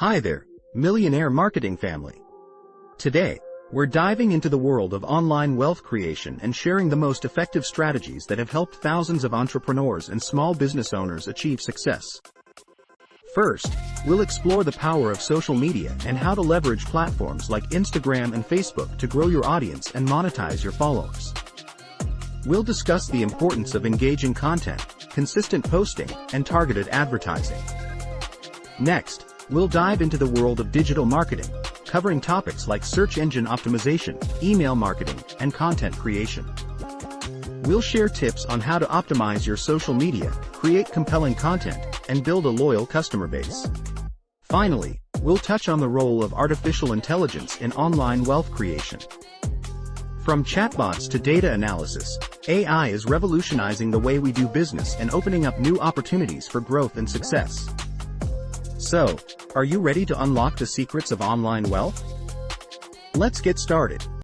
Hi there, millionaire marketing family. Today, we're diving into the world of online wealth creation and sharing the most effective strategies that have helped thousands of entrepreneurs and small business owners achieve success. First, we'll explore the power of social media and how to leverage platforms like Instagram and Facebook to grow your audience and monetize your followers. We'll discuss the importance of engaging content, consistent posting, and targeted advertising. Next, we'll dive into the world of digital marketing, covering topics like search engine optimization, email marketing, and content creation. We'll share tips on how to optimize your social media, create compelling content, and build a loyal customer base. Finally, we'll touch on the role of artificial intelligence in online wealth creation. From chatbots to data analysis, AI is revolutionizing the way we do business and opening up new opportunities for growth and success. So, are you ready to unlock the secrets of online wealth? Let's get started.